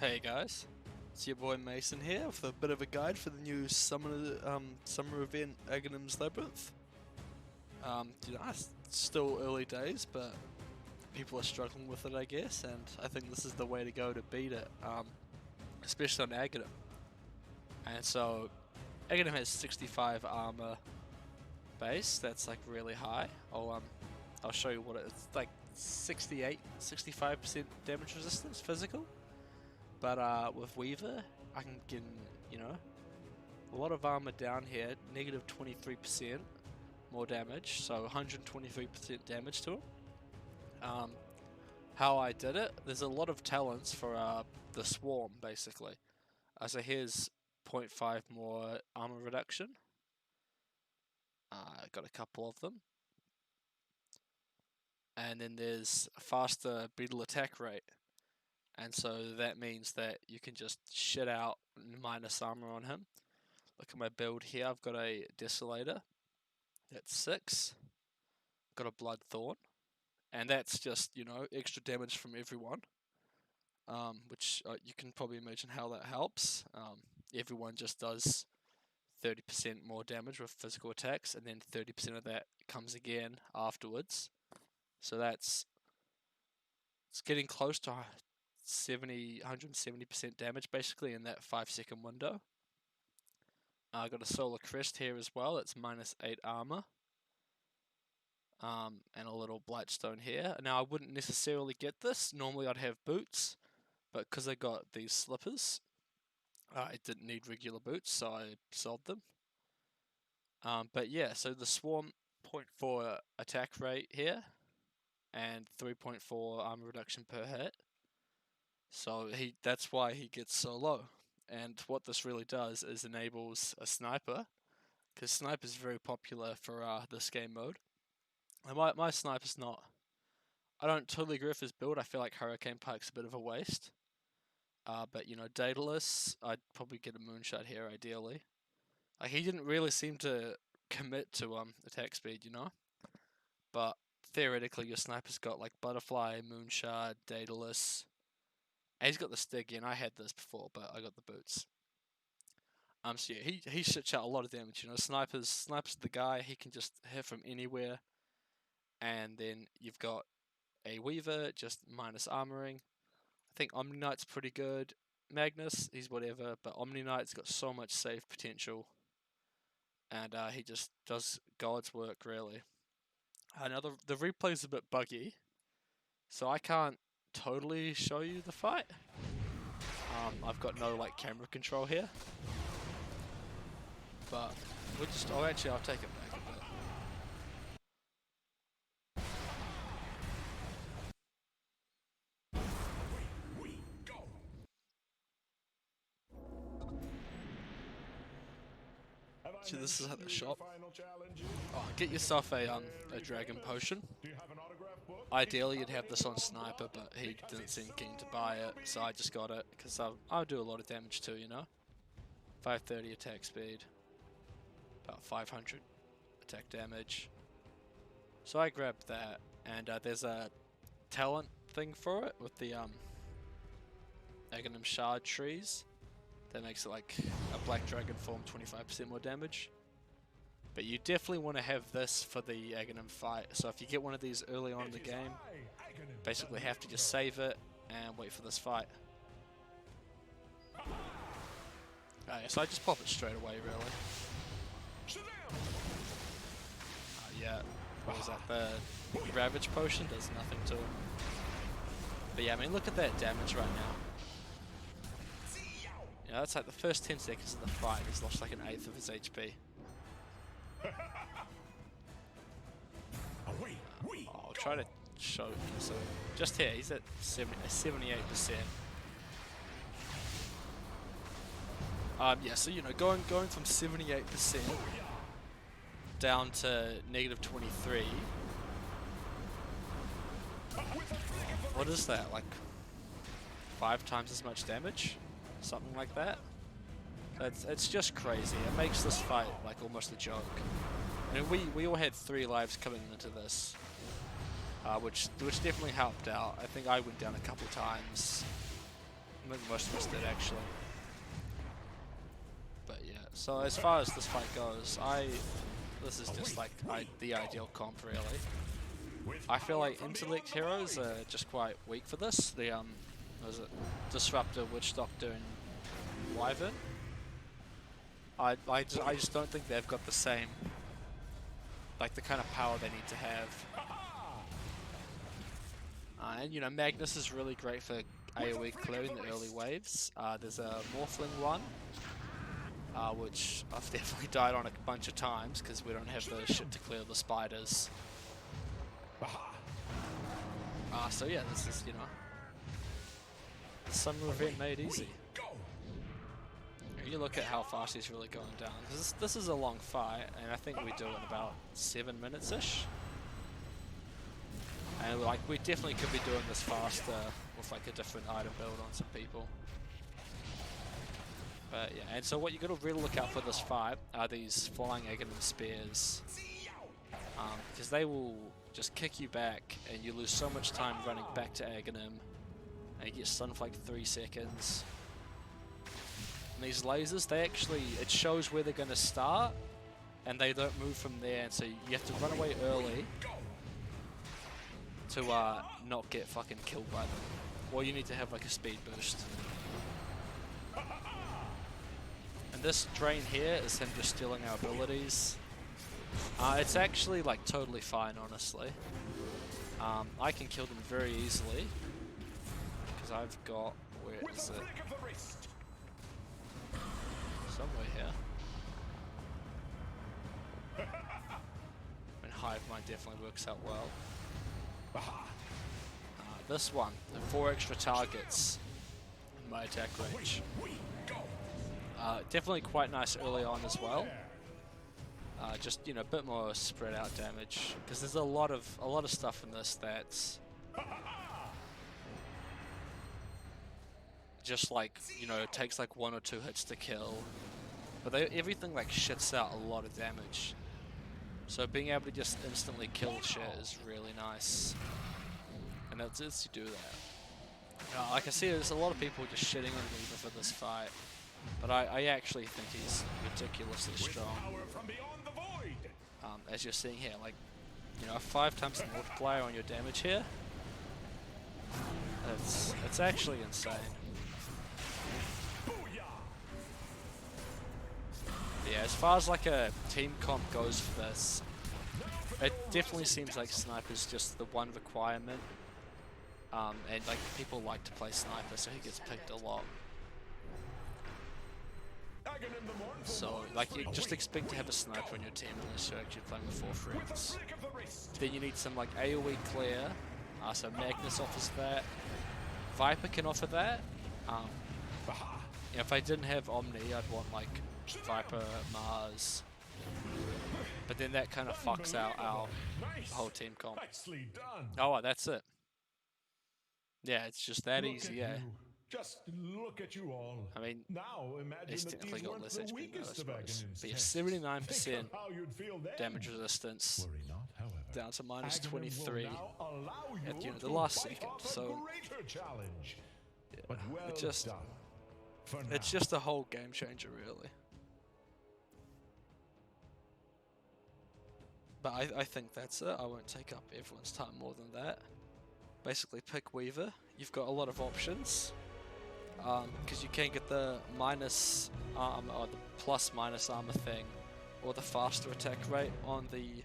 Hey guys, it's your boy Mason here with a bit of a guide for the new summer event Aghanim's Labyrinth. It's still early days, but people are struggling with it, I guess, and I think this is the way to go to beat it, especially on Aghanim. And so, Aghanim has 65 armor base. That's like really high. I'll show you what it's like. 65% damage resistance physical. But with Weaver, I can get, a lot of armor down here, negative 23% more damage, so 123% damage to him. How I did it, there's a lot of talents for the Swarm, basically. So here's zero 0.5 more armor reduction. I got a couple of them. And then there's a faster beetle attack rate. And so that means that you can just shit out minus armor on him. Look at my build here. I've got a Desolator. That's 6. Got a Bloodthorn. And that's just, extra damage from everyone. Which you can probably imagine how that helps. Everyone just does 30% more damage with physical attacks, and then 30% of that comes again afterwards. So it's getting close to 170% damage basically in that 5-second window. I got a Solar Crest here as well. It's minus 8 armor. And a little Blightstone here. Now I wouldn't necessarily get this. Normally I'd have boots, but because I got these slippers, I didn't need regular boots, so I sold them. But yeah, so the Swarm 0.4 attack rate here, and 3.4 armor reduction per hit. So that's why he gets so low. And what this really does is enables a sniper, because sniper is very popular for this game mode. And my sniper's not. I don't totally agree with his build. I feel like Hurricane Pike's a bit of a waste. But Daedalus, I'd probably get a Moonshot here ideally. Like he didn't really seem to commit to attack speed, But theoretically, your sniper's got like Butterfly, Moonshot, Daedalus. And he's got the Stygian. I had this before, but I got the boots. So yeah, he shits out a lot of damage. Sniper's the guy. He can just hit from anywhere. And then you've got a Weaver, just minus armoring. I think Omni Knight's pretty good. Magnus, he's whatever, but Omni Knight's got so much save potential. And he just does God's work, really. Now the replay's a bit buggy, so I can't totally show you the fight. I've got no camera control here, but I'll take it back a bit. So this is at the shop. Oh, get yourself a dragon potion. Ideally, you'd have this on sniper, but he didn't seem keen to buy it, so I just got it because I'll do a lot of damage too, 530 attack speed, about 500 attack damage. So I grabbed that, and there's a talent thing for it with the Aghanim shard trees. That makes it like a black dragon form, 25% more damage. But you definitely want to have this for the Aghanim fight. So if you get one of these early on in the game, basically have to just save it and wait for this fight. So I just pop it straight away, really. Yeah, what was that? The Ravage potion does nothing to him. But yeah, I mean, look at that damage right now. That's like the first 10 seconds of the fight, he's lost like an eighth of his HP. I'll try to show you. So just here, he's at 78%. Yeah, so going from 78% down to negative 23. What is that? Like 5 times as much damage? Something like that. It's just crazy. It makes this fight like almost a joke. I mean, we all had 3 lives coming into this, which definitely helped out. I think I went down a couple times, I think most of us did actually. But yeah, so as far as this fight goes, this is just like the ideal comp really. I feel like intellect heroes are just quite weak for this. The was it Disruptor, Witch Doctor, and Wyvern? I just don't think they've got the same, like the kind of power they need to have. And you know, Magnus is really great for AoE clearing the early waves. There's a Morphling one, which I've definitely died on a bunch of times because we don't have the shit to clear the spiders. So yeah, this is, you know, Summer Event made easy. You look at how fast he's really going down. This is a long fight, and I think we do it in about 7 minutes-ish. And like, we definitely could be doing this faster with like a different item build on some people. But yeah, and so what you got to really look out for this fight are these flying Aghanim spears, because they will just kick you back, and you lose so much time running back to Aghanim, and you get stunned for like 3 seconds. And these lasers, they actually, it shows where they're going to start, and they don't move from there, and so you have to run away early to not get fucking killed by them. Or you need to have like a speed boost. And this drain here is him just stealing our abilities. It's actually like totally fine, honestly. I can kill them very easily because I've got, where is it? Somewhere here. I mean, Hive Mind definitely works out well. This one, the 4 extra targets in my attack range. Definitely quite nice early on as well. Just, you know, a bit more spread out damage because there's a lot of stuff in this that's just like, you know, it takes like 1 or 2 hits to kill, but everything like shits out a lot of damage. So being able to just instantly kill shit is really nice, and that's it to do that. Like I see, there's a lot of people just shitting on Weaver for this fight, but I actually think he's ridiculously strong. As you're seeing here, like, you know, 5 times the multiplier on your damage here. It's actually insane. Yeah, as far as like a team comp goes for this, it definitely seems like Sniper's just the one requirement. And like people like to play Sniper, so he gets picked a lot. So like you just expect to have a Sniper on your team unless you're actually playing with 4 friends. Then you need some like AoE clear, so Magnus offers that. Viper can offer that. If I didn't have Omni, I'd want like Viper, Mars, but then that kind of fucks out our whole team comp. Oh, that's it. Yeah, it's just that easy, yeah. Just look at you all. I mean, now it's technically got less HP though, I suppose. But yeah, 79% damage resistance, down to minus 23 at the end of the last second. So, yeah, it's just a whole game changer, really. But I think that's it. I won't take up everyone's time more than that. Basically, pick Weaver. You've got a lot of options. Because you can get the minus armor, or the plus minus armor thing, or the faster attack rate on the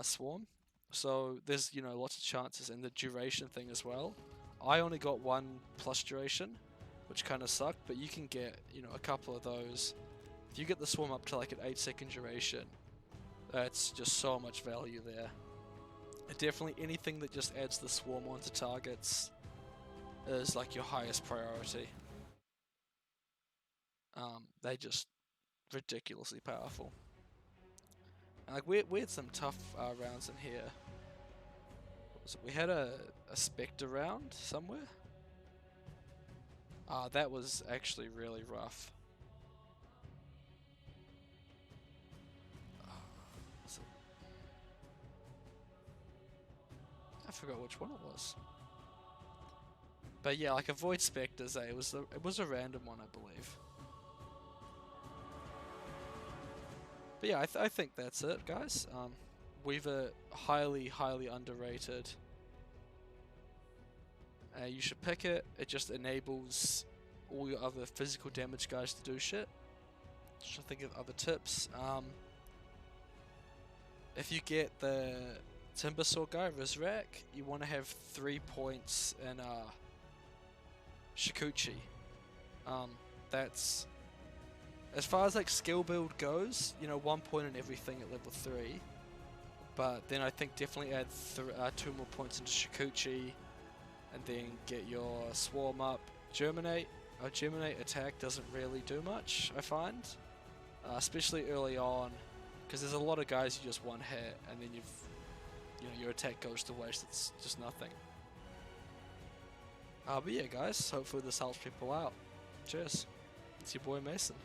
swarm. So there's, you know, lots of chances, and the duration thing as well. I only got 1 plus duration, which kind of sucked, but you can get, you know, a couple of those. If you get the swarm up to like an 8-second duration, that's just so much value there. And definitely anything that just adds the swarm onto targets is like your highest priority. They just ridiculously powerful. And like we had some tough rounds in here. We had a Spectre round somewhere. That was actually really rough. I forgot which one it was. But yeah, like Avoid Spectres, it was a random one, I believe. But yeah, I think that's it, guys. Weaver, highly, highly underrated. You should pick it. It just enables all your other physical damage guys to do shit. Should think of other tips. If you get the Timber Saw guy, Rizrak, you want to have 3 points in Shikuchi. That's as far as like skill build goes, 1 point in everything at level 3. But then I think definitely add 2 more points into Shikuchi, and then get your Swarm up. Germinate attack doesn't really do much, I find, especially early on, because there's a lot of guys you just one hit, and then your attack goes to waste. It's just nothing. But yeah, guys, hopefully this helps people out. Cheers. It's your boy Mason.